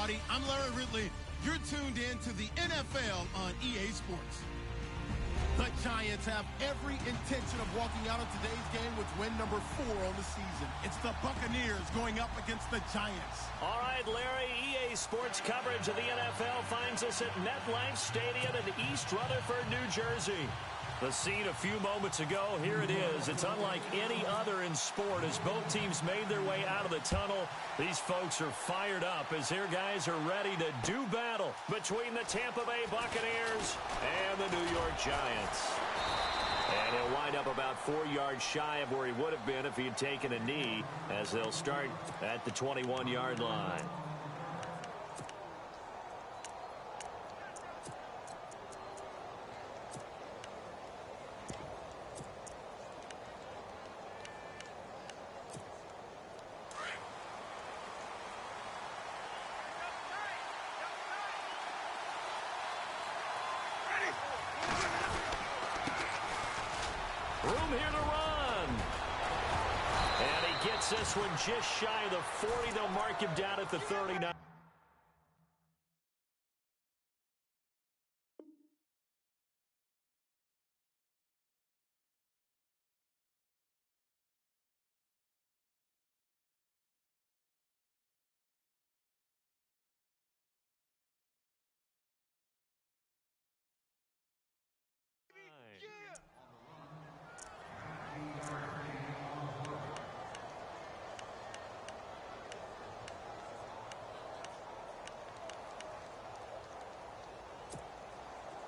everybody. I'm Larry Ridley. You're tuned in to the NFL on EA Sports. The Giants have every intention of walking out of today's game with win number 4 on the season. It's the Buccaneers going up against the Giants. All right, Larry, EA Sports coverage of the NFL finds us at MetLife Stadium in East Rutherford, New Jersey. The scene a few moments ago, here it is. It's unlike any other in sport as both teams made their way out of the tunnel. These folks are fired up as their guys are ready to do battle between the Tampa Bay Buccaneers and the New York Giants. And he'll wind up about 4 yards shy of where he would have been if he had taken a knee as they'll start at the 21-yard line. Room here to run. And he gets this one just shy of the 40. They'll mark him down at the 39.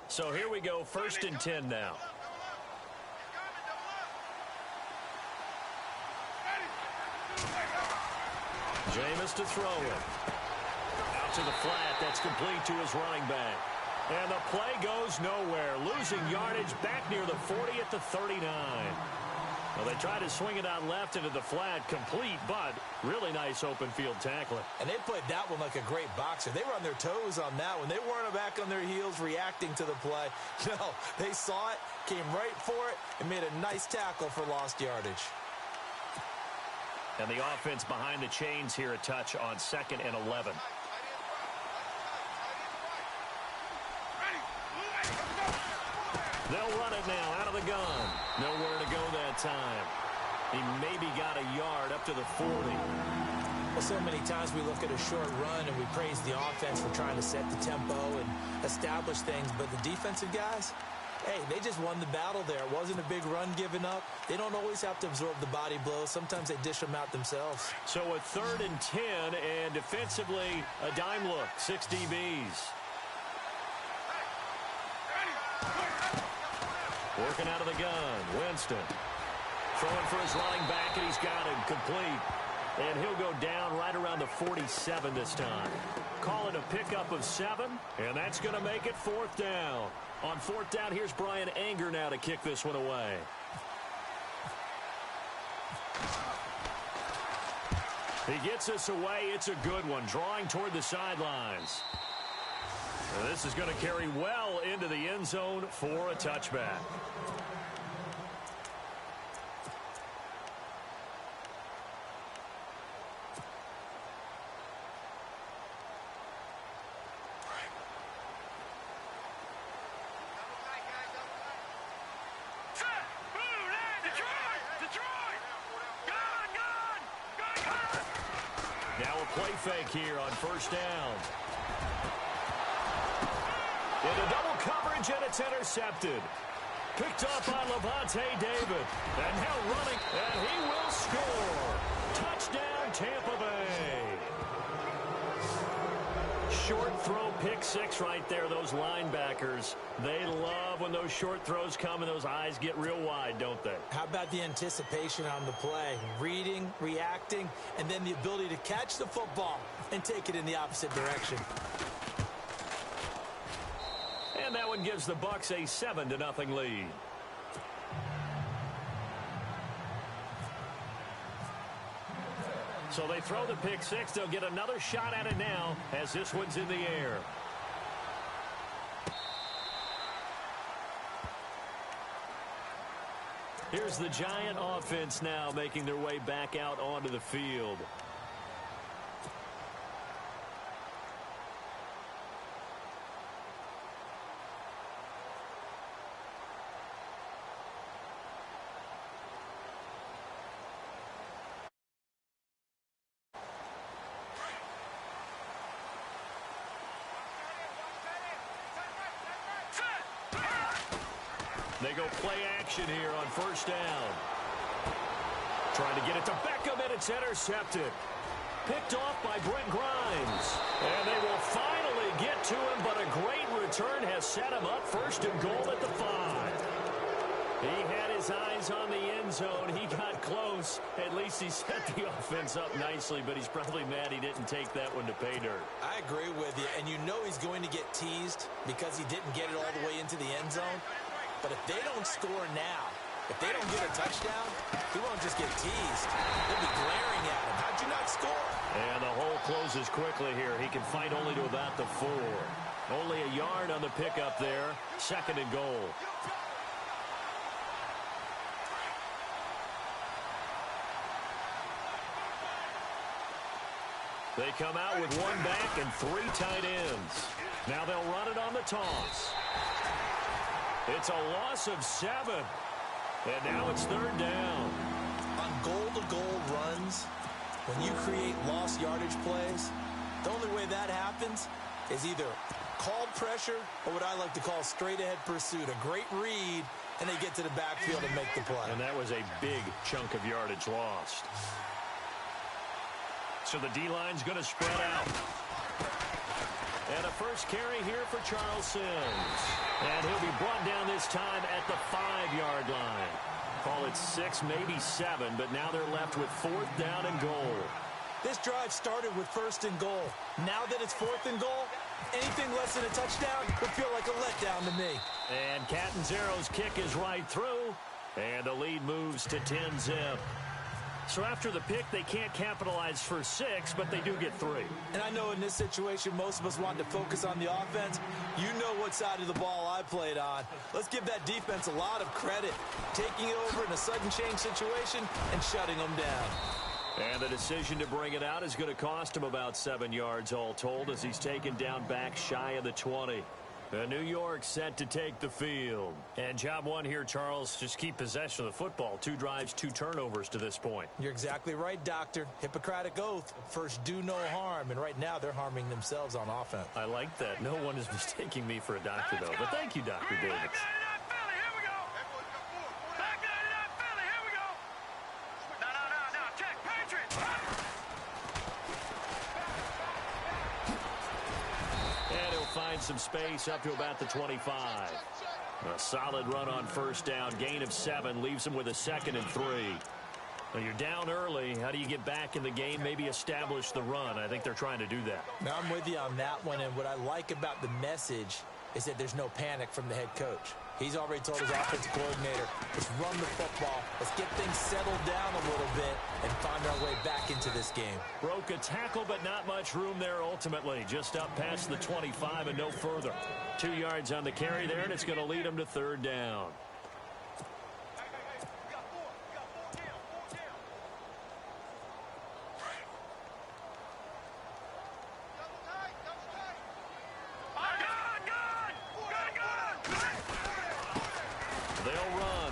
So here we go, 1st and 10 now. Jameis to throw it. Out to the flat, that's complete to his running back. And the play goes nowhere, losing yardage back near the 40 at the 39. Well, they tried to swing it out left into the flat, complete, but really nice open field tackling. And they played that one like a great boxer. They were on their toes on that one. They weren't back on their heels reacting to the play. No, they saw it, came right for it, and made a nice tackle for lost yardage. And the offense behind the chains here a touch on 2nd and 11. They'll run it now out of the gun. Nowhere to go that time. He maybe got a yard up to the 40. Well, so many times we look at a short run and we praise the offense for trying to set the tempo and establish things. But the defensive guys, hey, they just won the battle there. It wasn't a big run given up. They don't always have to absorb the body blows. Sometimes they dish them out themselves. So a 3rd and 10, and defensively a dime look, 6 DBs. Working out of the gun, Winston. Throwing for his running back, and he's got him complete. And he'll go down right around the 47 this time. Call it a pickup of 7, and that's going to make it 4th down. On 4th down, here's Brian Anger now to kick this one away. He gets this away. It's a good one, drawing toward the sidelines. And this is going to carry well into the end zone for a touchback. Now a play fake here on 1st down. Into double coverage, and it's intercepted. Picked up by Levante David. And now running, and he will score. Touchdown, Tampa Bay. Short throw, pick 6 right there. Those linebackers, they love when those short throws come and those eyes get real wide, don't they? How about the anticipation on the play? Reading, reacting, and then the ability to catch the football and take it in the opposite direction. And that one gives the Bucs a 7-0 lead. So they throw the pick 6. They'll get another shot at it now as this one's in the air. Here's the Giant offense now making their way back out onto the field. They go play action here on first down. Trying to get it to Beckham, and it's intercepted. Picked off by Brent Grimes. And they will finally get to him, but a great return has set him up first and goal at the 5. He had his eyes on the end zone. He got close. At least he set the offense up nicely, but he's probably mad he didn't take that one to pay dirt. I agree with you, and you know he's going to get teased because he didn't get it all the way into the end zone. But if they don't score now, if they don't get a touchdown, he won't just get teased. They'll be glaring at him. How'd you not score? And the hole closes quickly here. He can fight only to about the 4. Only a yard on the pickup there. Second and goal. They come out with 1 back and 3 tight ends. Now they'll run it on the toss. It's a loss of 7. And now it's third down. On goal-to-goal runs, when you create lost yardage plays, the only way that happens is either called pressure or what I like to call straight-ahead pursuit. A great read, and they get to the backfield and make the play. And that was a big chunk of yardage lost. So the D-line's going to spread out. And a first carry here for Charles Sims. And he'll be brought down this time at the 5-yard line. Call it 6, maybe 7, but now they're left with 4th down and goal. This drive started with 1st and goal. Now that it's 4th and goal, anything less than a touchdown would feel like a letdown to me. And Catanzaro's kick is right through. And the lead moves to 10-zip. So after the pick, they can't capitalize for 6, but they do get 3. And I know in this situation, most of us want to focus on the offense. You know what side of the ball I played on. Let's give that defense a lot of credit, taking it over in a sudden change situation and shutting them down. And the decision to bring it out is going to cost him about 7 yards all told as he's taken down back shy of the 20. New York set to take the field. And job one here, Charles, just keep possession of the football. 2 drives, 2 turnovers to this point. You're exactly right, Doctor. Hippocratic oath. First, do no harm. And right now, they're harming themselves on offense. I like that. No one is mistaking me for a doctor, though. But thank you, Dr. Davis. Find some space up to about the 25. A solid run on first down. Gain of 7 leaves him with a 2nd and 3. Well, you're down early. How do you get back in the game? Maybe establish the run. I think they're trying to do that. Now, I'm with you on that one. And what I like about the message is that there's no panic from the head coach. He's already told his offensive coordinator, let's run the football. Let's get things settled down a little bit and find our way back into this game. Broke a tackle, but not much room there ultimately. Just up past the 25 and no further. 2 yards on the carry there, and it's going to lead him to third down.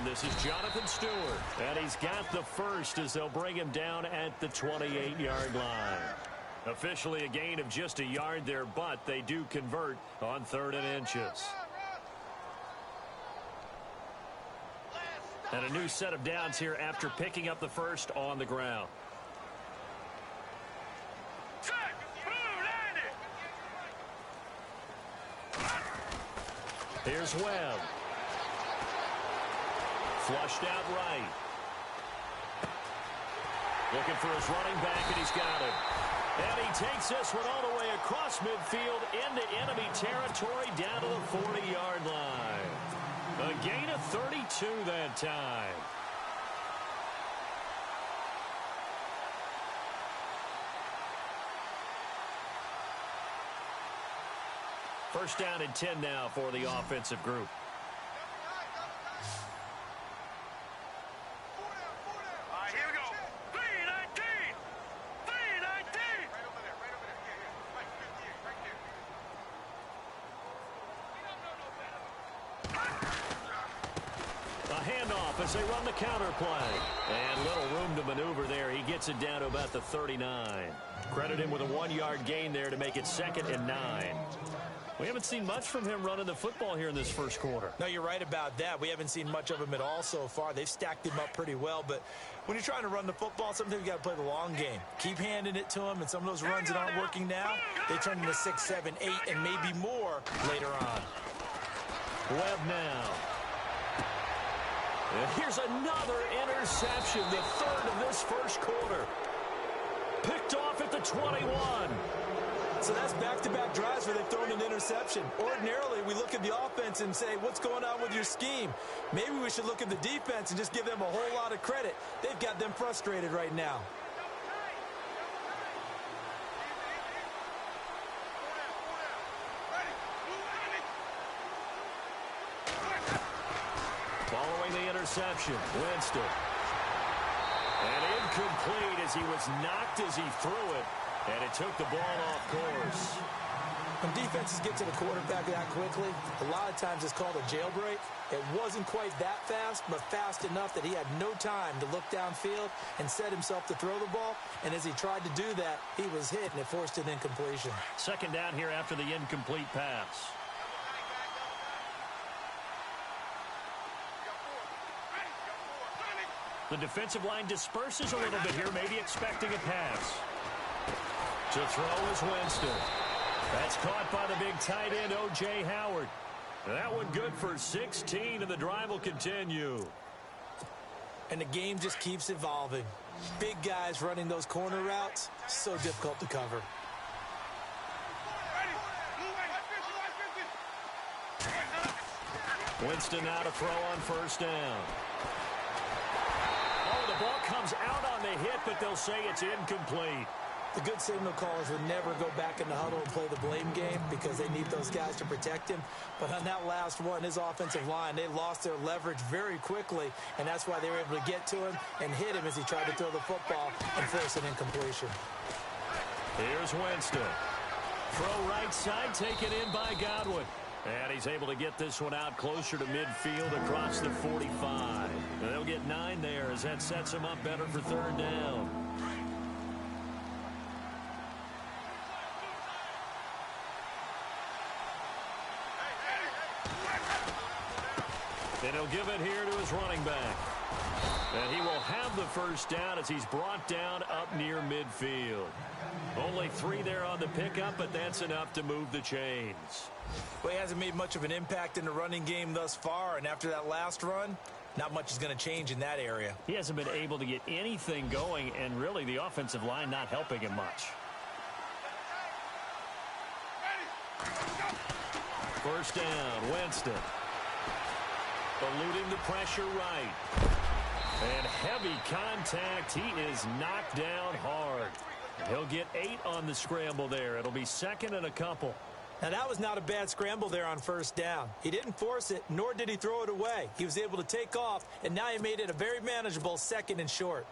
This is Jonathan Stewart, and he's got the first as they'll bring him down at the 28-yard line. Officially a gain of just a yard there, but they do convert on 3rd and inches. And a new set of downs here after picking up the first on the ground. Here's Webb. Flushed out right. Looking for his running back, and he's got him. And he takes this one all the way across midfield into enemy territory down to the 40-yard line. A gain of 32 that time. First down and 10 now for the offensive group. off as they run the counter play. And little room to maneuver there. He gets it down to about the 39. Credit him with a 1-yard gain there to make it 2nd and 9. We haven't seen much from him running the football here in this first quarter. No, you're right about that. We haven't seen much of him at all so far. They've stacked him up pretty well, but when you're trying to run the football, sometimes you got to play the long game. Keep handing it to him, and some of those runs that aren't working now, they turn into 6, 7, 8, and maybe more later on. Webb now. And here's another interception, the 3rd of this first quarter. Picked off at the 21. So that's back-to-back drives where they've thrown an interception. Ordinarily, we look at the offense and say, what's going on with your scheme? Maybe we should look at the defense and just give them a whole lot of credit. They've got them frustrated right now. Following the interception, Winston. And incomplete as he was knocked as he threw it. And it took the ball off course. When defenses get to the quarterback that quickly, a lot of times it's called a jailbreak. It wasn't quite that fast, but fast enough that he had no time to look downfield and set himself to throw the ball. And as he tried to do that, he was hit, and it forced an incompletion. 2nd down here after the incomplete pass. The defensive line disperses a little bit here, maybe expecting a pass. To throw is Winston. That's caught by the big tight end, O.J. Howard. That one good for 16, and the drive will continue. And the game just keeps evolving. Big guys running those corner routes, so difficult to cover. Winston now to throw on 1st down. Oh, the ball comes out on the hit, but they'll say it's incomplete. The good signal callers would never go back in the huddle and play the blame game because they need those guys to protect him. But on that last one, his offensive line, they lost their leverage very quickly, and that's why they were able to get to him and hit him as he tried to throw the football and force an incompletion. Here's Winston. Throw right side, taken in by Godwin. And he's able to get this one out closer to midfield across the 45. And they'll get 9 there as that sets him up better for 3rd down. And he'll give it here to his running back. And he will have the 1st down as he's brought down up near midfield. Only 3 there on the pickup, but that's enough to move the chains. Well, he hasn't made much of an impact in the running game thus far, and after that last run, not much is going to change in that area. He hasn't been able to get anything going, and really the offensive line not helping him much. 1st down, Winston. Eluding the pressure right. And heavy contact. He is knocked down hard. He'll get 8 on the scramble there. It'll be 2nd and a couple. Now, that was not a bad scramble there on 1st down. He didn't force it, nor did he throw it away. He was able to take off, and now he made it a very manageable 2nd and short.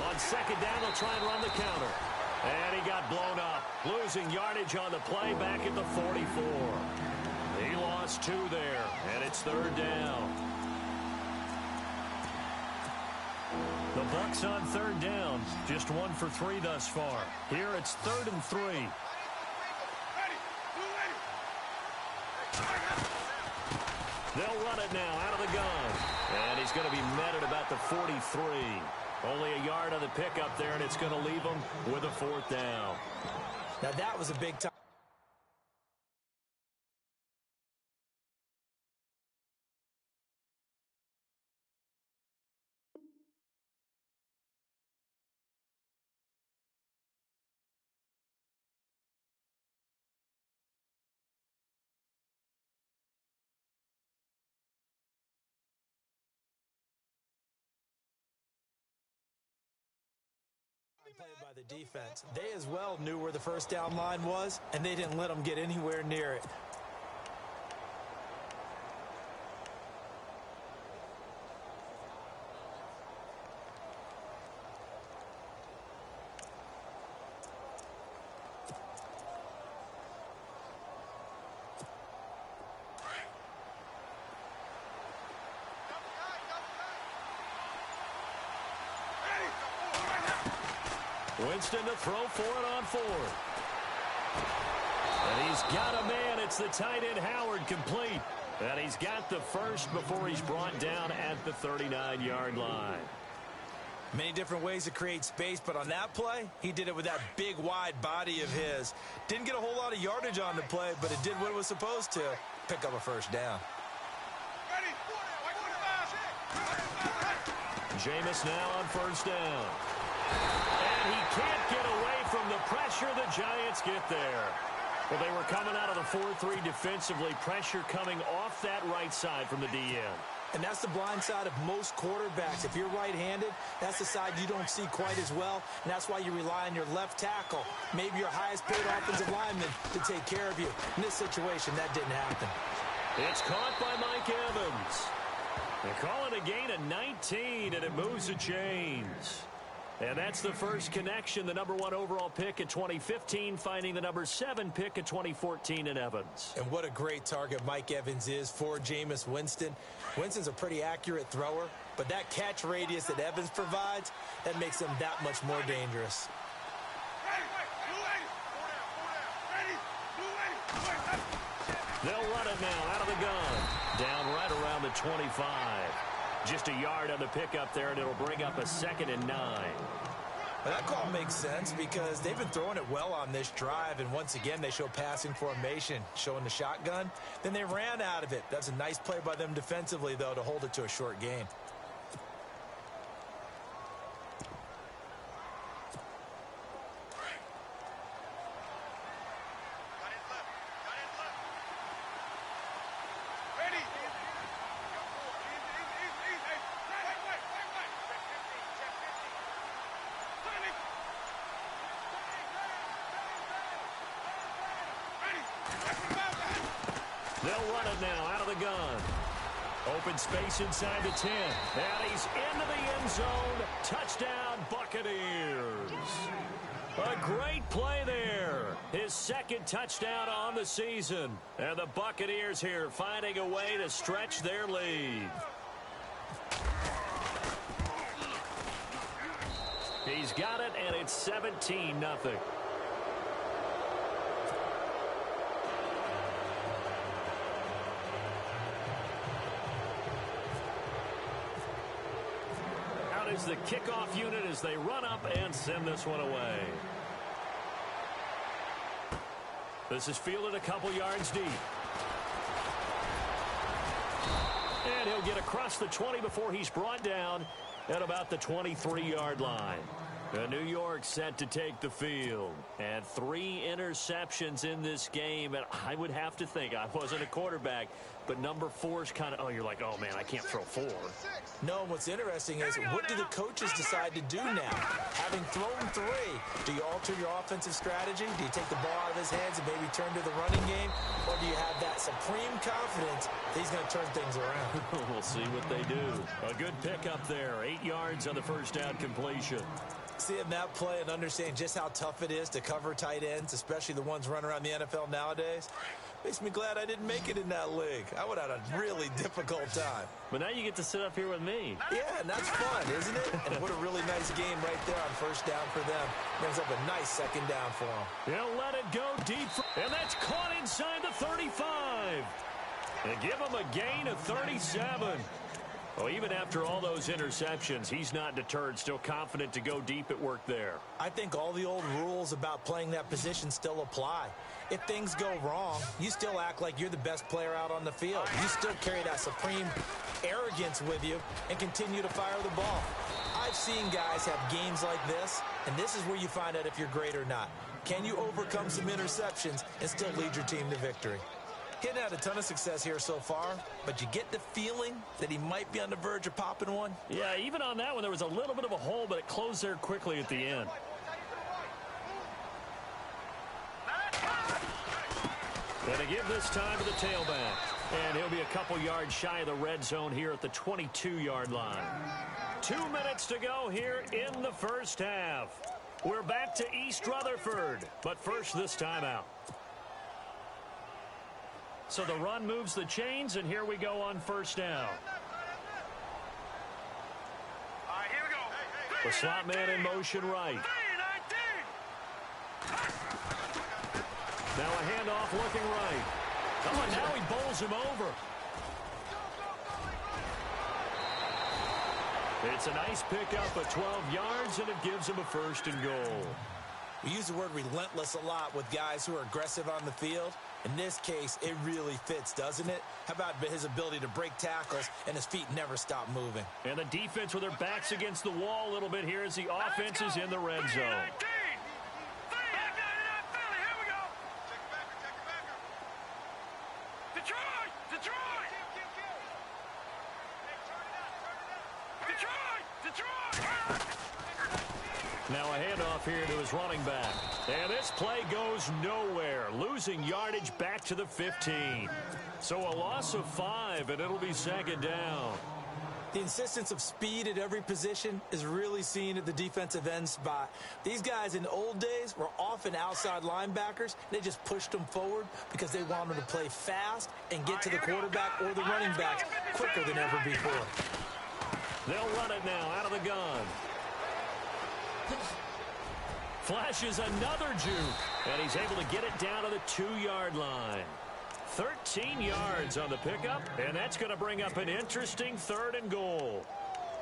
On 2nd down, they'll try and run the counter. And he got blown up, losing yardage on the play back at the 44. He lost 2 there, and it's 3rd down. The Bucs on 3rd down, just 1 for 3 thus far. Here it's 3rd and 3. They'll run it now out of the gun. And he's going to be met at about the 43. Only a yard on the pickup there, and it's going to leave him with a 4th down. Now, that was a big time. Played by the defense. They as well knew where the 1st down line was, and they didn't let them get anywhere near it. Winston to throw for it on 4th. And he's got a man. It's the tight end Howard complete. And he's got the first before he's brought down at the 39-yard line. Many different ways to create space, but on that play, he did it with that big, wide body of his. Didn't get a whole lot of yardage on the play, but it did what it was supposed to. Pick up a first down. Jameis now on first down. And he can't get away from the pressure. The Giants get there. Well, they were coming out of the 4-3 defensively. Pressure coming off that right side from the DN. And that's the blind side of most quarterbacks. If you're right-handed, that's the side you don't see quite as well, and that's why you rely on your left tackle, maybe your highest-paid offensive lineman, to take care of you. In this situation, that didn't happen. It's caught by Mike Evans. They call it a gain of 19, and it moves the chains. And that's the first connection, the number 1 overall pick in 2015, finding the number 7 pick in 2014 in Evans. And what a great target Mike Evans is for Jameis Winston. Winston's a pretty accurate thrower, but that catch radius that Evans provides, that makes him that much more dangerous. They'll run it now out of the gun. Down right around the 25. Just a yard on the pickup there, and it'll bring up a 2nd and 9. Well, that call makes sense because they've been throwing it well on this drive, and once again they show passing formation, showing the shotgun. Then they ran out of it. That's a nice play by them defensively, though, to hold it to a short gain. They'll run it now out of the gun. Open space inside the 10. And he's into the end zone. Touchdown, Buccaneers. A great play there. His 2nd touchdown on the season. And the Buccaneers here finding a way to stretch their lead. He's got it, and it's 17-0. Is the kickoff unit as they run up and send this one away. This is fielded a couple yards deep. And he'll get across the 20 before he's brought down at about the 23-yard line. New York set to take the field. And 3 interceptions in this game. And I would have to think, I wasn't a quarterback, but number 4's kind of, you're like, oh, man, I can't throw 4. No, what's interesting is what do the coaches decide to do now? Having thrown 3, do you alter your offensive strategy? Do you take the ball out of his hands and maybe turn to the running game? Or do you have that supreme confidence that he's going to turn things around? We'll see what they do. A good pickup there. 8 yards on the first down completion. Seeing that play and understand just how tough it is to cover tight ends, especially the ones running around the NFL nowadays, makes me glad I didn't make it in that league. I would have had a really difficult time. But now you get to sit up here with me. Yeah, and that's fun, isn't it? And what a really nice game right there on first down for them. Brings up a nice 2nd down for them. They'll let it go deep. And that's caught inside the 35. And give him a gain of 37. Well, even after all those interceptions, he's not deterred, still confident to go deep at work there. I think all the old rules about playing that position still apply. If things go wrong, you still act like you're the best player out on the field. You still carry that supreme arrogance with you and continue to fire the ball. I've seen guys have games like this, and this is where you find out if you're great or not. Can you overcome some interceptions and still lead your team to victory? He hadn't had a ton of success here so far, but you get the feeling that he might be on the verge of popping one. Yeah, even on that one, there was a little bit of a hole, but it closed there quickly at the end. And to give this time to the tailback. And he'll be a couple yards shy of the red zone here at the 22-yard line. 2 minutes to go here in the first half. We're back to East Rutherford, but first this timeout. So the run moves the chains, and here we go on first down. All right, here we go. The slot man in motion right. Now a handoff looking right. Oh, and now he bowls him over. It's a nice pickup of 12 yards, and it gives him a 1st and goal. We use the word relentless a lot with guys who are aggressive on the field. In this case, it really fits, doesn't it? How about his ability to break tackles and his feet never stop moving? And the defense with their backs against the wall a little bit here as the offense is in the red zone. Now a handoff here to his running back. And this play goes nowhere, losing yardage back to the 15. So a loss of 5, and it'll be 2nd down. The insistence of speed at every position is really seen at the defensive end spot. These guys in the old days were often outside linebackers. They just pushed them forward because they wanted to play fast and get to the quarterback or the running backs quicker than ever before. They'll run it now out of the gun. Flashes another juke, and he's able to get it down to the 2-yard line. 13 yards on the pickup, and that's going to bring up an interesting 3rd and goal.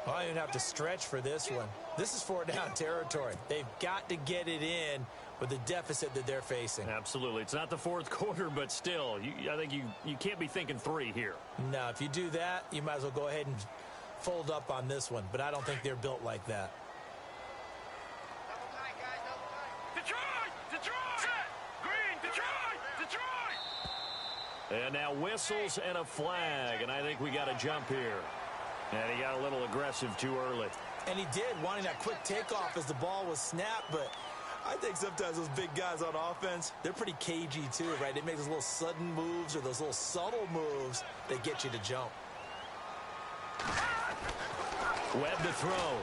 Well, you don't have to stretch for this one. This is 4-down territory. They've got to get it in with the deficit that they're facing. Absolutely. It's not the 4th quarter, but still, I think you can't be thinking 3 here. No, if you do that, you might as well go ahead and fold up on this one, but I don't think they're built like that. And now whistles and a flag, and I think we got a jump here. And he got a little aggressive too early. And he did, wanting that quick takeoff as the ball was snapped, but I think sometimes those big guys on offense, they're pretty cagey too, right? They make those little sudden moves or those little subtle moves that get you to jump. Webb to throw.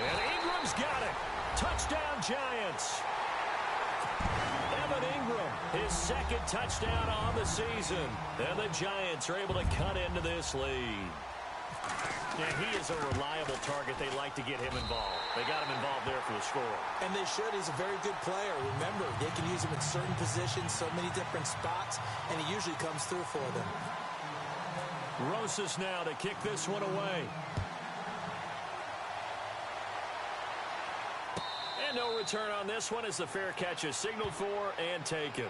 And Ingram's got it. Touchdown, Giants. Evan Ingram, his 2nd touchdown on the season. And the Giants are able to cut into this lead. And he is a reliable target. They like to get him involved. They got him involved there for the score. And they should. He's a very good player. Remember, they can use him in certain positions, so many different spots, and he usually comes through for them. Rosas now to kick this one away. And no return on this one as the fair catch is signaled for and taken.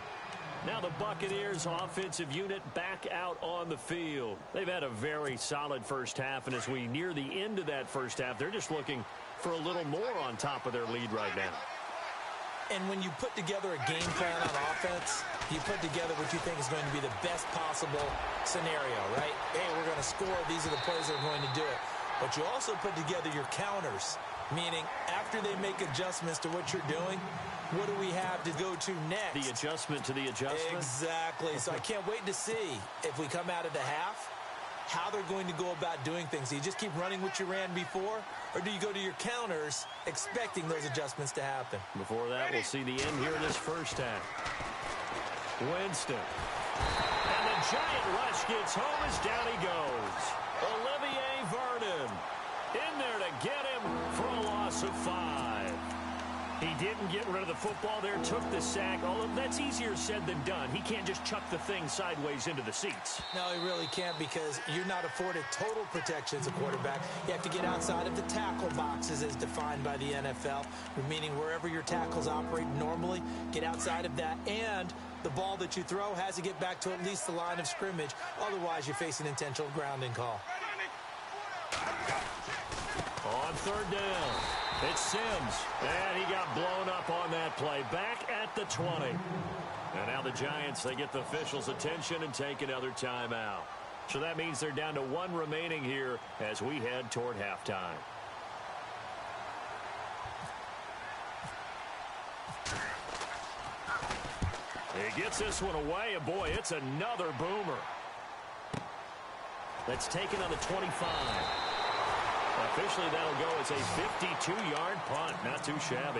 Now the Buccaneers offensive unit back out on the field. They've had a very solid first half, and as we near the end of that first half, they're just looking for a little more on top of their lead right now. And when you put together a game plan on offense, you put together what you think is going to be the best possible scenario, right? Hey, we're going to score. These are the plays that are going to do it. But you also put together your counters, meaning after they make adjustments to what you're doing, what do we have to go to next? The adjustment to the adjustment? Exactly. So I can't wait to see if we come out of the half, how they're going to go about doing things. Do you just keep running what you ran before, or do you go to your counters expecting those adjustments to happen? Before that, we'll see the end here in this first half. Winston. And the giant rush gets home as down he goes. Olivier Vernon in there to get him for a loss of 5. He didn't get rid of the football there, took the sack. Although that's easier said than done. He can't just chuck the thing sideways into the seats. No, he really can't, because you're not afforded total protection as a quarterback. You have to get outside of the tackle boxes as defined by the NFL, meaning wherever your tackles operate normally, get outside of that, and the ball that you throw has to get back to at least the line of scrimmage. Otherwise, you face an intentional grounding call. On 3rd down, it's Sims, and he got blown up on that play. Back at the 20. And now the Giants, they get the officials' attention and take another timeout. So that means they're down to 1 remaining here as we head toward halftime. He gets this one away, and boy, it's another boomer. That's taken on the 25. Officially, that'll go as a 52-yard punt. Not too shabby.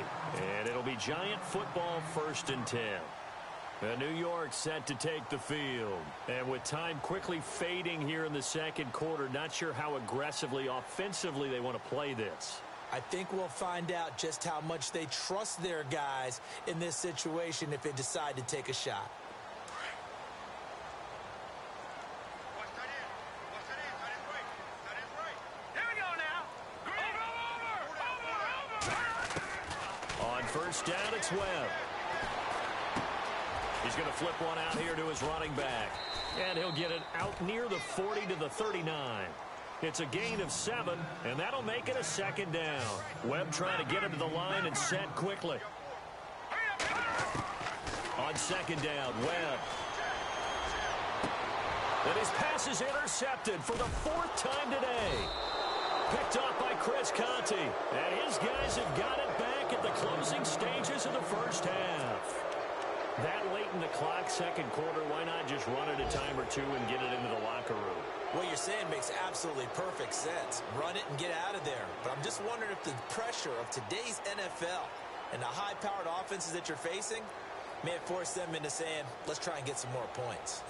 And it'll be Giant football 1st and 10. New York set to take the field. And with time quickly fading here in the 2nd quarter, not sure how aggressively, offensively they want to play this. I think we'll find out just how much they trust their guys in this situation if they decide to take a shot. On first down, it's Webb. He's going to flip one out here to his running back. And he'll get it out near the 40 to the 39. It's a gain of 7, and that'll make it a second down. Webb trying to get him to the line and set quickly. On second down, Webb. And his pass is intercepted for the 4th time today. Picked off by Chris Conte. And his guys have got it back at the closing stages of the first half. That late in the clock, second quarter, why not just run it a time or two and get it into the locker room? What you're saying makes absolutely perfect sense. Run it and get out of there. But I'm just wondering if the pressure of today's NFL and the high-powered offenses that you're facing may have forced them into saying, let's try and get some more points.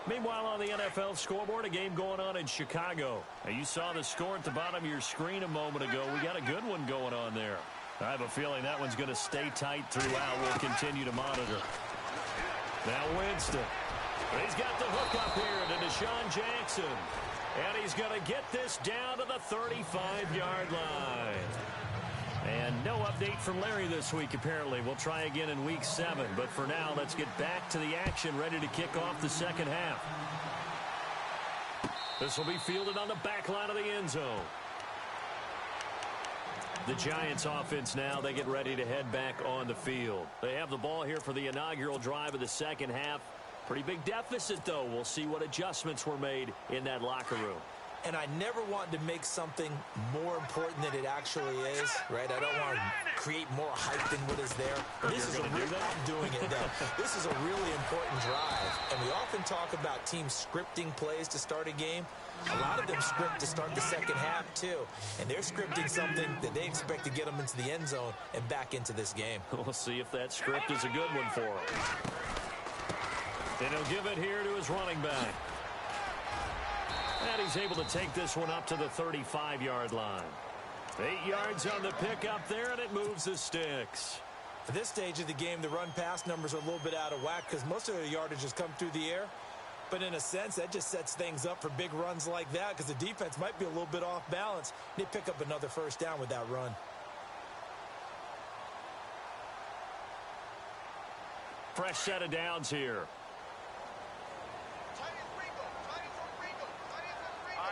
Meanwhile, on the NFL scoreboard, a game going on in Chicago. Now, you saw the score at the bottom of your screen a moment ago. We got a good one going on there. I have a feeling that one's going to stay tight throughout. We'll continue to monitor. Now Winston. He's got the hook up here to Deshaun Jackson. And he's going to get this down to the 35-yard line. And no update from Larry this week, apparently. We'll try again in Week 7. But for now, let's get back to the action, ready to kick off the second half. This will be fielded on the back line of the end zone. The Giants offense now, they get ready to head back on the field. They have the ball here for the inaugural drive of the second half. Pretty big deficit, though. We'll see what adjustments were made in that locker room. And I never want to make something more important than it actually is, right? I don't want to create more hype than what is there. But this is I'm doing it, though. This is a really important drive. And we often talk about teams scripting plays to start a game. A lot of them script to start the second half, too. And they're scripting something that they expect to get them into the end zone and back into this game. We'll see if that script is a good one for him. And he'll give it here to his running back. And he's able to take this one up to the 35-yard line. 8 yards on the pickup there, and it moves the sticks. At this stage of the game, the run-pass numbers are a little bit out of whack because most of their yardage has come through the air. But in a sense, that just sets things up for big runs like that because the defense might be a little bit off balance. They pick up another first down with that run. Fresh set of downs here.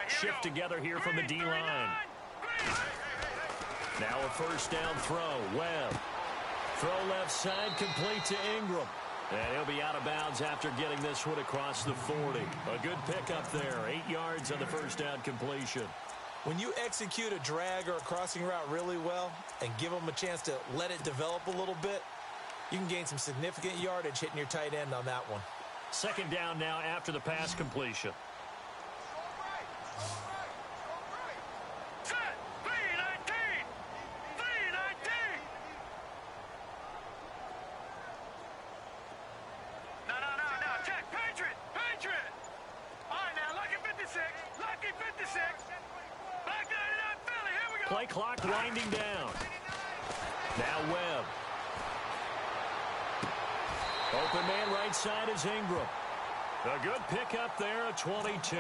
Shift together here from the D-line. Now a first down throw. Webb. Throw left side, complete to Ingram. And he'll be out of bounds after getting this one across the 40. A good pickup there. 8 yards on the first down completion. When you execute a drag or a crossing route really well and give them a chance to let it develop a little bit, you can gain some significant yardage hitting your tight end on that one. Second down now after the pass completion. Play clock winding down. Now Webb. Open man right side is Ingram. A good pickup there at 22.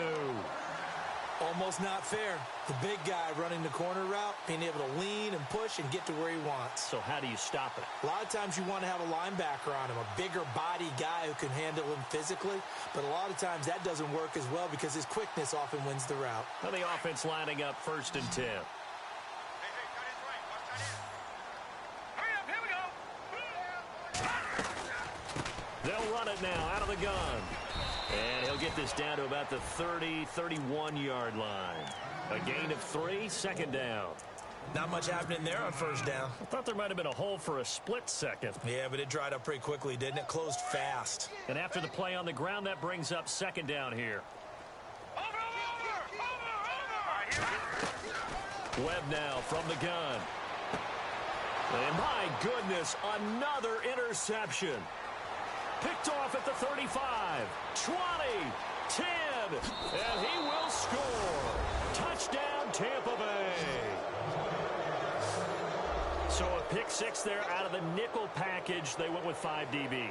Almost not fair. The big guy running the corner route, being able to lean and push and get to where he wants. So how do you stop it? A lot of times you want to have a linebacker on him, a bigger body guy who can handle him physically. But a lot of times that doesn't work as well because his quickness often wins the route. Well, the offense lining up 1st and 10. They'll run it now out of the gun. And he'll get this down to about the 30, 31-yard line. A gain of 3, second down. Not much happening there on first down. I thought there might have been a hole for a split second. Yeah, but it dried up pretty quickly, didn't it? Closed fast. And after the play on the ground, that brings up second down here. Webb now from the gun. And my goodness, another interception. Picked off at the 35, 20, 10, and he will score. Touchdown, Tampa Bay. pick six there out of the nickel package. They went with 5 DBs.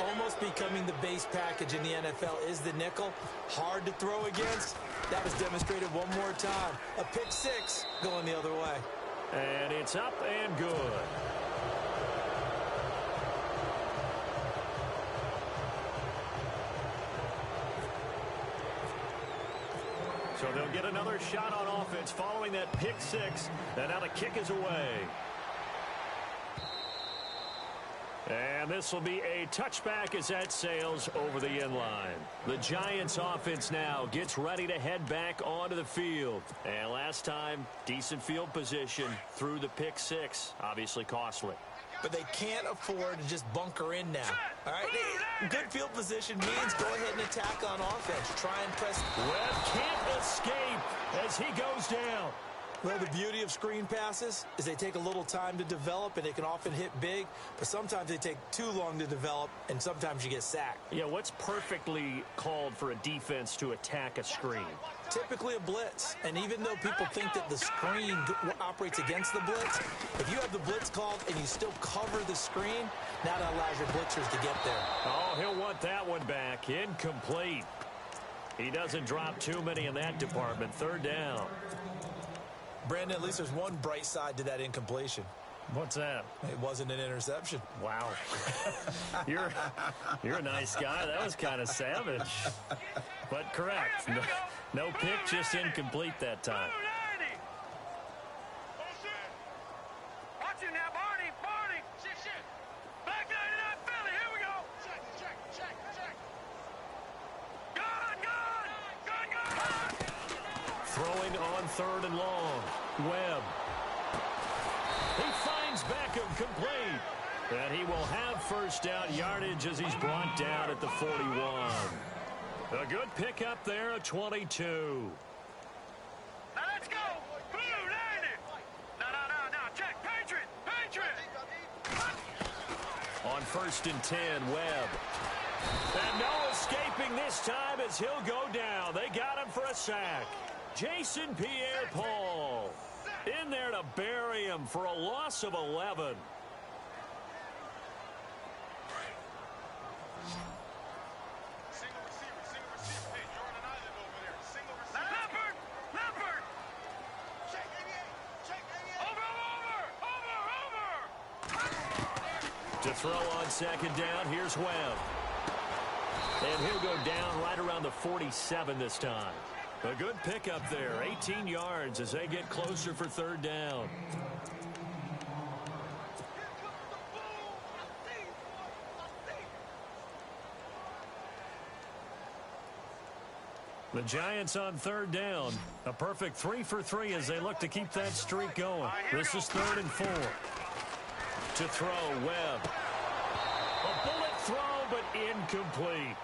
Almost becoming the base package in the NFL is the nickel. Hard to throw against. That was demonstrated one more time. A pick six going the other way. And it's up and good. So they'll get another shot on offense following that pick six. And now the kick is away. And this will be a touchback as that sails over the end line. The Giants offense now gets ready to head back onto the field. And last time, decent field position through the pick six. Obviously costly. But they can't afford to just bunker in now. All right, good field position means go ahead and attack on offense. Try and press. Webb can't escape as he goes down. Well, the beauty of screen passes is they take a little time to develop, and they can often hit big, but sometimes they take too long to develop, and sometimes you get sacked. Yeah, what's perfectly called for a defense to attack a screen? Typically a blitz, and even though people think that the screen operates against the blitz, if you have the blitz called and you still cover the screen, now that allows your blitzers to get there. Oh, he'll want that one back. Incomplete. He doesn't drop too many in that department. 3rd down. Brandon, at least there's one bright side to that incompletion. What's that? It wasn't an interception. Wow. You're a nice guy. That was kind of savage. But correct. No pick, just incomplete that time. Throwing on 3rd and long. Webb. He finds Beckham complete. And he will have first down yardage as he's brought down at the 41. A good pickup there at 22. Now let's go. Blue, 90. No. Check. Patriot. On 1st and 10, Webb. And no escaping this time as he'll go down. They got him for a sack. Jason Pierre-Paul in there to bury him for a loss of 11. Leopard. Over. To throw on 2nd down, here's Webb. And he'll go down right around the 47 this time. A good pickup there, 18 yards as they get closer for 3rd down. The Giants on 3rd down. A perfect 3 for 3 as they look to keep that streak going. This is 3rd and 4. To throw, Webb. A bullet throw, but incomplete.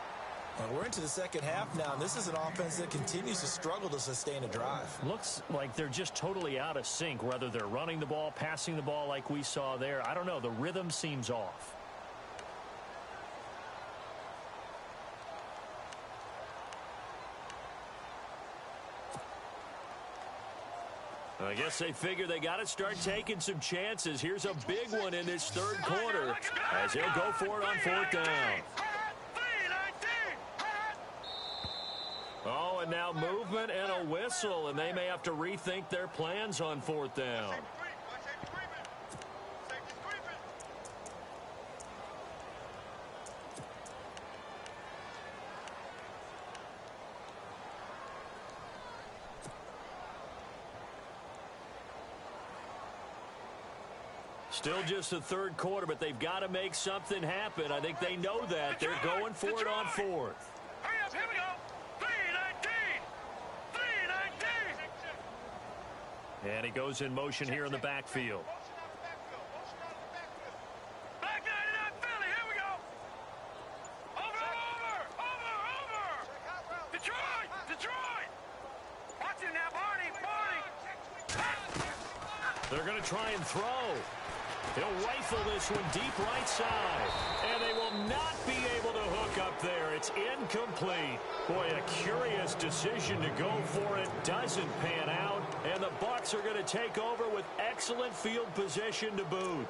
We're into the 2nd half now, and this is an offense that continues to struggle to sustain a drive. Looks like they're just totally out of sync, whether they're running the ball, passing the ball like we saw there. I don't know. The rhythm seems off. I guess they figure they got to start taking some chances. Here's a big one in this 3rd quarter as they'll go for it on 4th down. Oh, and now movement and a whistle, and they may have to rethink their plans on 4th down. Still just the 3rd quarter, but they've got to make something happen. I think they know that. They're going for it on 4th. Hurry up, here we go. 3-19. And he goes in motion here in the backfield. Back 99 Philly, here we go. Over. Detroit. Watch him now, Barney. They're going to try and throw. He'll rifle this one deep right side. And they will not be able to hook up there. It's incomplete. Boy, a curious decision to go for it. Doesn't pan out. And the Bucs are going to take over with excellent field position to boot.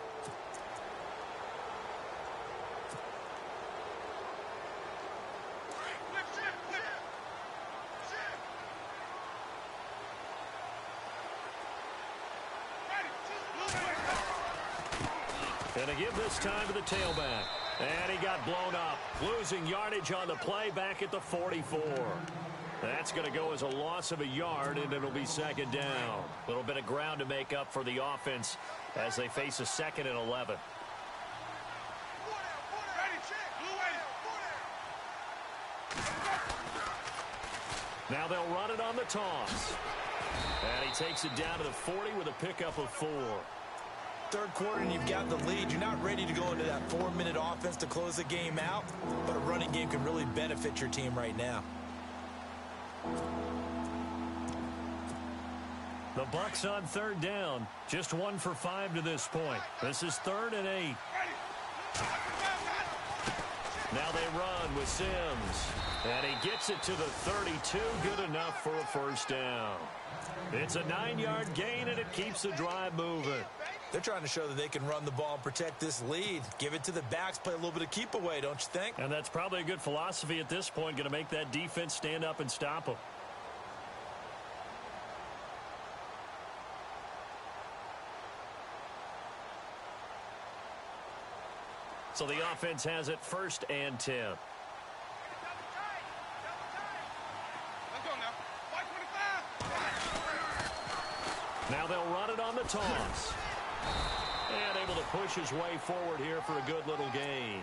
And to give this time to the tailback. And he got blown up. Losing yardage on the play back at the 44. That's going to go as a loss of a yard, and it'll be second down. A little bit of ground to make up for the offense as they face a 2nd and 11. Now they'll run it on the toss. And he takes it down to the 40 with a pickup of 4. Third quarter and you've got the lead. You're not ready to go into that 4-minute offense to close the game out, but a running game can really benefit your team right now. The Bucs on third down. Just 1 for 5 to this point. This is 3rd and 8. Now they run with Sims. And he gets it to the 32. Good enough for a first down. It's a 9-yard gain, and it keeps the drive moving. They're trying to show that they can run the ball and protect this lead. Give it to the backs, play a little bit of keep away, don't you think? And that's probably a good philosophy at this point, going to make that defense stand up and stop them. So the offense has it 1st and 10. Now they'll run it on the toss. And able to push his way forward here for a good little gain.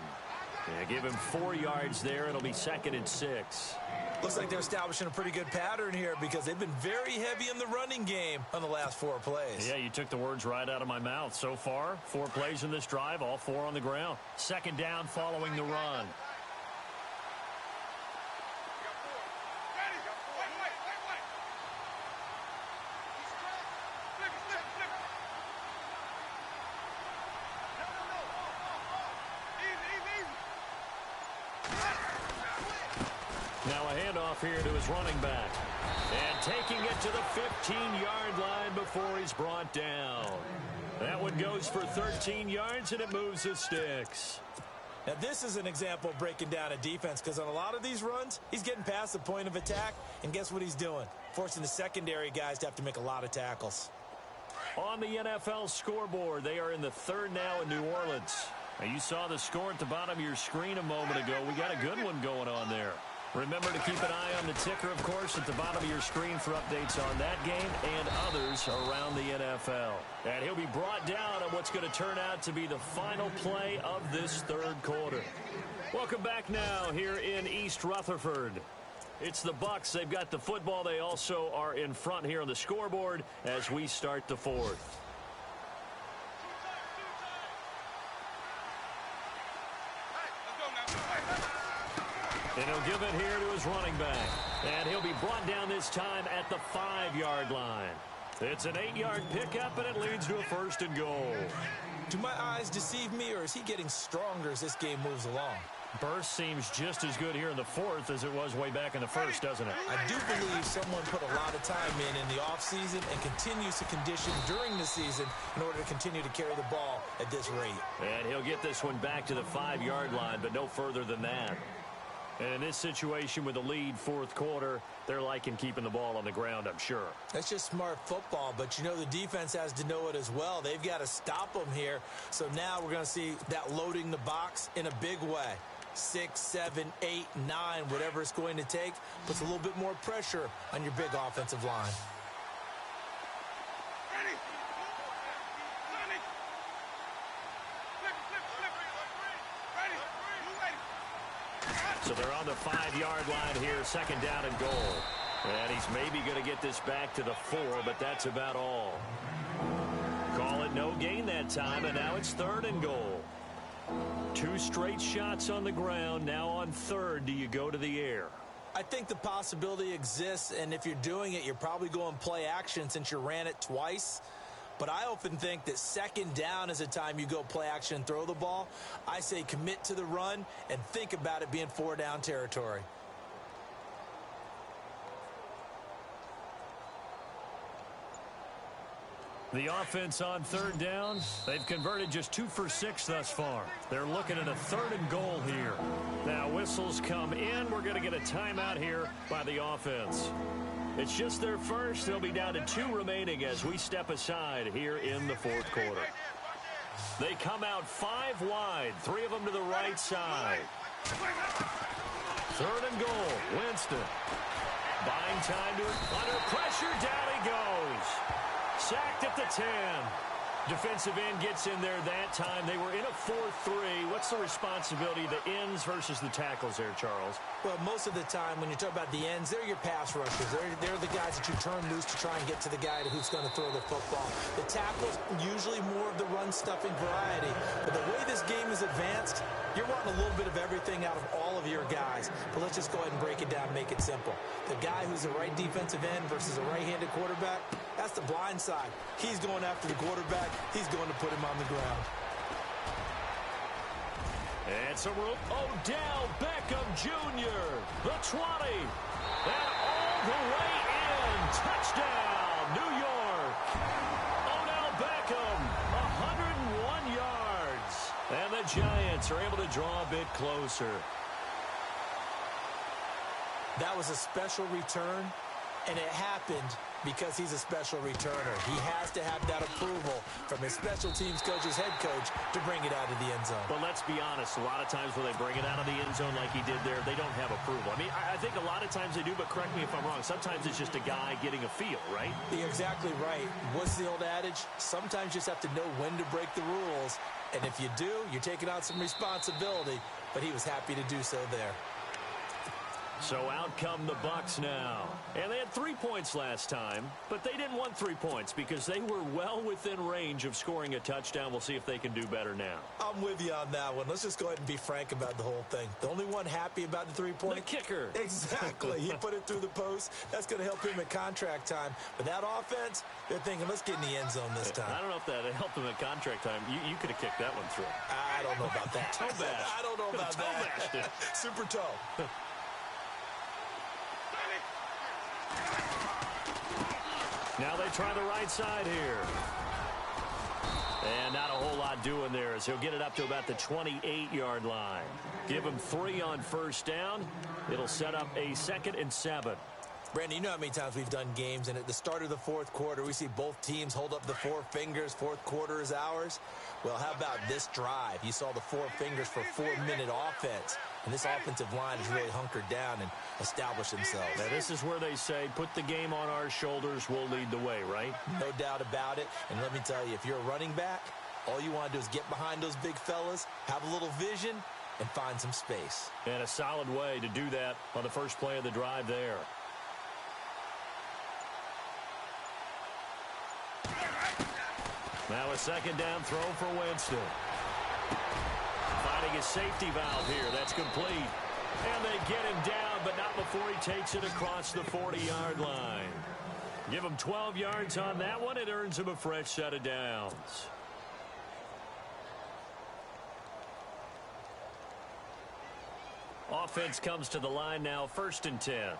Yeah, give him 4 yards there. It'll be 2nd and 6. Looks like they're establishing a pretty good pattern here because they've been very heavy in the running game on the last 4 plays. Yeah, you took the words right out of my mouth. So far, 4 plays in this drive, all 4 on the ground. 2nd down following the run. Now a handoff here to his running back. And taking it to the 15-yard line before he's brought down. That one goes for 13 yards, and it moves the sticks. Now, this is an example of breaking down a defense because on a lot of these runs, he's getting past the point of attack, and guess what he's doing? Forcing the secondary guys to have to make a lot of tackles. On the NFL scoreboard, they are in the 3rd now in New Orleans. Now, you saw the score at the bottom of your screen a moment ago. We got a good one going on there. Remember to keep an eye on the ticker, of course, at the bottom of your screen for updates on that game and others around the NFL. And he'll be brought down on what's going to turn out to be the final play of this 3rd quarter. Welcome back now here in East Rutherford. It's the Bucs. They've got the football. They also are in front here on the scoreboard as we start the 4th. And he'll give it here to his running back. And he'll be brought down this time at the 5-yard line. It's an 8-yard pickup, and it leads to a 1st and goal. Do my eyes deceive me, or is he getting stronger as this game moves along? Burst seems just as good here in the 4th as it was way back in the 1st, doesn't it? I do believe someone put a lot of time in the offseason and continues to condition during the season in order to continue to carry the ball at this rate. And he'll get this one back to the 5-yard line, but no further than that. And in this situation with the lead 4th quarter, they're liking keeping the ball on the ground, I'm sure. That's just smart football, but you know the defense has to know it as well. They've got to stop them here. So now we're going to see that loading the box in a big way. 6, 7, 8, 9, whatever it's going to take, puts a little bit more pressure on your big offensive line. So they're on the 5-yard line here, 2nd down and goal. And he's maybe going to get this back to the 4, but that's about all. Call it no gain that time, and now it's 3rd and goal. 2 straight shots on the ground. Now on 3rd, do you go to the air? I think the possibility exists, and if you're doing it, you're probably going play action since you ran it twice. But I often think that second down is a time you go play action and throw the ball. I say commit to the run and think about it being 4-down territory. The offense on third down, they've converted just 2 for 6 thus far. They're looking at a 3rd and goal here. Now whistles come in. We're going to get a timeout here by the offense. It's just their first. They'll be down to 2 remaining as we step aside here in the 4th quarter. They come out 5 wide, 3 of them to the right side. 3rd and goal, Winston. Buying time to under pressure, down he goes. Sacked at the 10. Defensive end gets in there that time. They were in a 4-3. What's the responsibility of the ends versus the tackles there, Charles? Well, most of the time when you talk about the ends, they're your pass rushers. They're the guys that you turn loose to try and get to the guy who's going to throw the football. The tackles, usually more of the run-stuffing variety. But the way this game is advanced, you're wanting a little bit of everything out of all of your guys. But let's just go ahead and break it down and make it simple. The guy who's a right defensive end versus a right-handed quarterback, that's the blind side. He's going after the quarterback. He's going to put him on the ground. And so Odell Beckham Jr., the 20. And all the way in. Touchdown, New York. Odell Beckham, 101 yards. And the Giants are able to draw a bit closer. That was a special return, and it happened because he's a special returner. He has to have that approval from his special teams coach, his head coach, to bring it out of the end zone. But let's be honest, a lot of times when they bring it out of the end zone like he did there, they don't have approval. I mean, I think a lot of times they do, but correct me if I'm wrong. Sometimes it's just a guy getting a feel, right? You're exactly right. What's the old adage? Sometimes you just have to know when to break the rules, and if you do, you're taking on some responsibility, but he was happy to do so there. So out come the Bucs now. And they had 3 points last time, but they didn't want 3 points because they were well within range of scoring a touchdown. We'll see if they can do better now. I'm with you on that one. Let's just go ahead and be frank about the whole thing. The only one happy about the 3-point? The kicker. Exactly. He put it through the post. That's going to help him at contract time. But that offense, they're thinking, let's get in the end zone this time. I don't know if that helped him at contract time. You could have kicked that one through. I don't know about that. Toe bash. I don't know about that. Super toe. Now they try the right side here. And not a whole lot doing there as he'll get it up to about the 28-yard line. Give him 3 on first down. It'll set up a 2nd and 7. Brandon, you know how many times we've done games, and at the start of the 4th quarter, we see both teams hold up the 4 fingers. 4th quarter is ours. Well, how about this drive? You saw the 4 fingers for 4-minute offense. And this offensive line has really hunkered down and established themselves. Now, this is where they say, put the game on our shoulders, we'll lead the way, right? No doubt about it. And let me tell you, if you're a running back, all you want to do is get behind those big fellas, have a little vision, and find some space. And a solid way to do that on the first play of the drive there. Now a 2nd down throw for Winston. Finding a safety valve here. That's complete. And they get him down, but not before he takes it across the 40-yard line. Give him 12 yards on that one. It earns him a fresh set of downs. Offense comes to the line now, 1st and 10.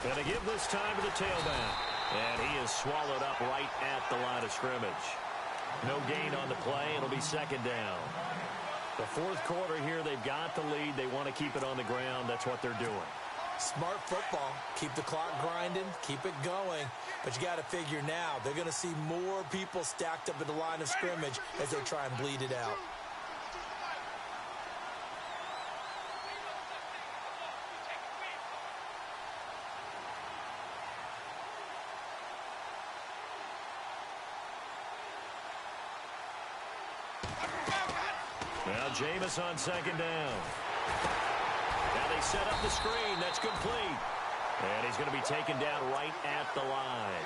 Going to give this time to the tailback. And he is swallowed up right at the line of scrimmage. No gain on the play. It'll be 2nd down. The 4th quarter here, they've got the lead. They want to keep it on the ground. That's what they're doing. Smart football. Keep the clock grinding. Keep it going. But you got to figure now, they're going to see more people stacked up at the line of scrimmage as they try and bleed it out. Now Jameis on 2nd down. Now they set up the screen. That's complete. And he's going to be taken down right at the line.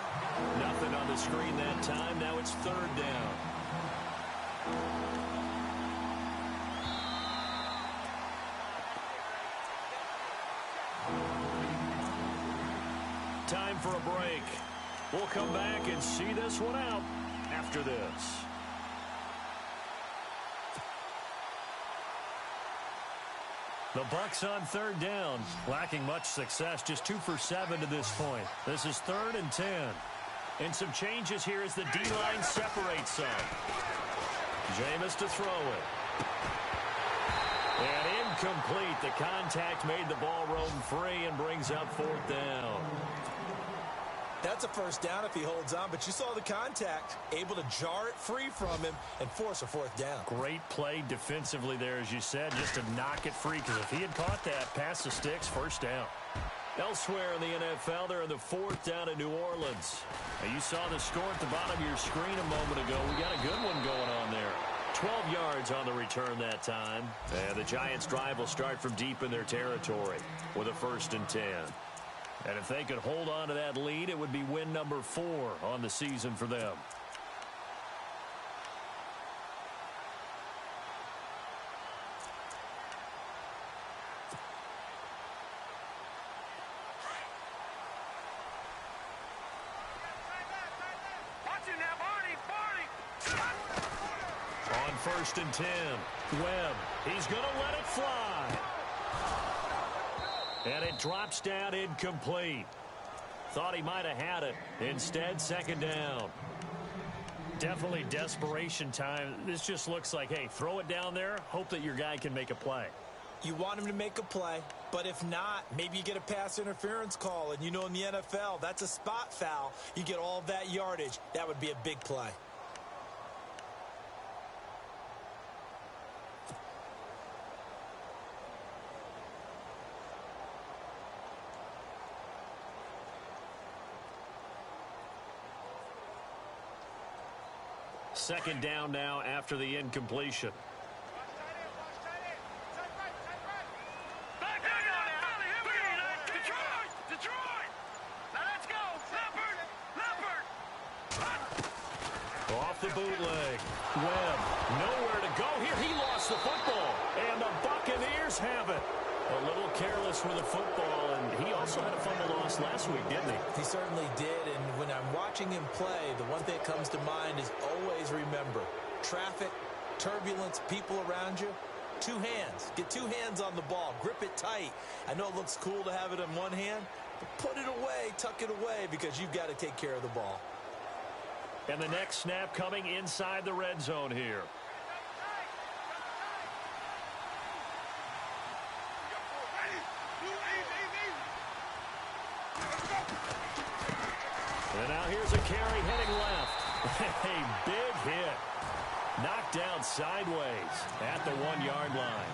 Nothing on the screen that time. Now it's 3rd down. Time for a break. We'll come back and see this one out after this. The Bucs on third down, lacking much success, just 2 for 7 to this point. This is 3rd and 10. And some changes here as the D-line separates some. Jameis to throw it. And incomplete. The contact made the ball roam free and brings up 4th down. That's a first down if he holds on, but you saw the contact, able to jar it free from him and force a 4th down. Great play defensively there, as you said, just to knock it free, because if he had caught that, pass the sticks, 1st down. Elsewhere in the NFL, they're in the 4th down in New Orleans. Now, you saw the score at the bottom of your screen a moment ago. We got a good one going on there. 12 yards on the return that time. And the Giants' drive will start from deep in their territory with a 1st and 10. And if they could hold on to that lead, it would be win number 4 on the season for them. Watch it now, Barney. On 1st and 10, Webb. He's going to let it fly. And it drops down incomplete. Thought he might have had it. Instead, 2nd down. Definitely desperation time. This just looks like, hey, throw it down there, hope that your guy can make a play. You want him to make a play, but if not, maybe you get a pass interference call. And you know in the NFL, that's a spot foul. You get all of that yardage. That would be a big play. Second down now after the incompletion. Back there now. Detroit. Now let's go. Leopard. Off the bootleg. Webb, nowhere to go here. He lost the football. And the Buccaneers have it. A little careless with the football, and he also had a fumble loss last week, didn't he? He certainly did, and when I'm watching him play, the one thing that comes to mind is always remember, traffic, turbulence, people around you, 2 hands. Get 2 hands on the ball. Grip it tight. I know it looks cool to have it in one hand, but put it away, tuck it away, because you've got to take care of the ball. And the next snap coming inside the red zone here. And now here's a carry heading left. A big hit. Knocked down sideways at the 1-yard line.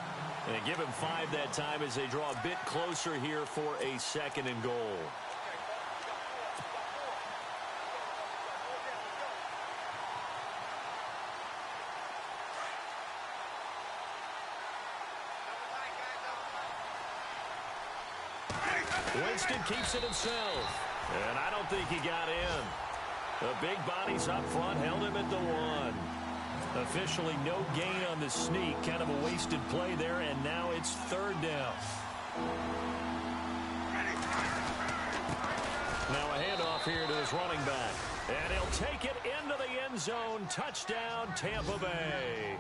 And they give him 5 that time as they draw a bit closer here for a 2nd and goal. Winston keeps it himself. And I don't think he got in. The big bodies up front held him at the 1. Officially no gain on the sneak. Kind of a wasted play there, and now it's 3rd down. Now a handoff here to his running back. And he'll take it into the end zone. Touchdown, Tampa Bay.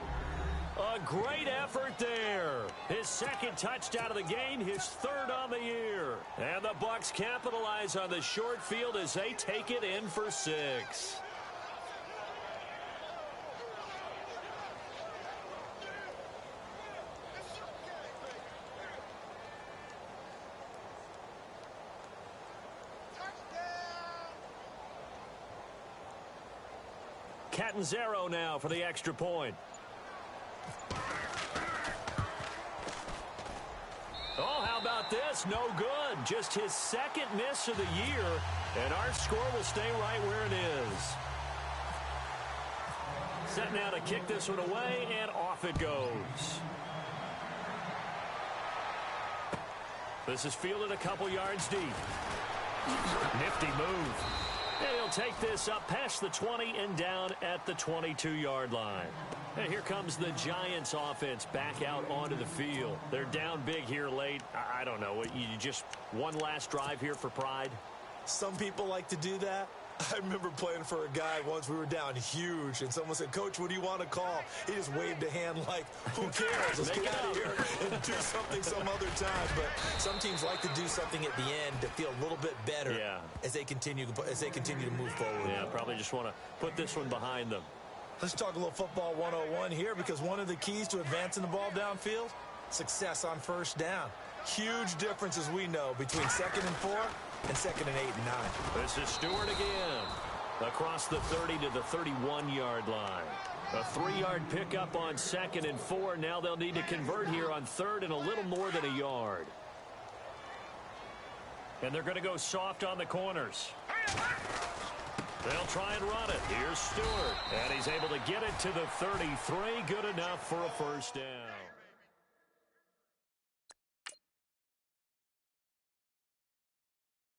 A great effort there. His 2nd touchdown of the game, his 3rd on the year. And the Bucs capitalize on the short field as they take it in for 6. Catanzaro now for the extra point. Oh, how about this? No good. Just his 2nd miss of the year, and our score will stay right where it is. Set now to kick this one away, and off it goes. This is fielded a couple yards deep. Nifty move. And he'll take this up past the 20 and down at the 22-yard line. And here comes the Giants offense back out onto the field. They're down big here late. I don't know. You just one last drive here for pride? Some people like to do that. I remember playing for a guy once. We were down huge, and someone said, "Coach, what do you want to call?" He just waved a hand like, "Who cares? Let's get out of here and do something some other time." But some teams like to do something at the end to feel a little bit better as they continue to move forward. Yeah, probably just want to put this one behind them. Let's talk a little football 101 here, because one of the keys to advancing the ball downfield, success on first down. Huge difference, as we know, between 2nd and 4 and 2nd and 8 and 9. This is Stewart again. Across the 30 to the 31-yard line. A 3-yard pickup on 2nd and 4. Now they'll need to convert here on 3rd and a little more than a yard. And they're going to go soft on the corners. They'll try and run it. Here's Stewart. And he's able to get it to the 33. Good enough for a first down.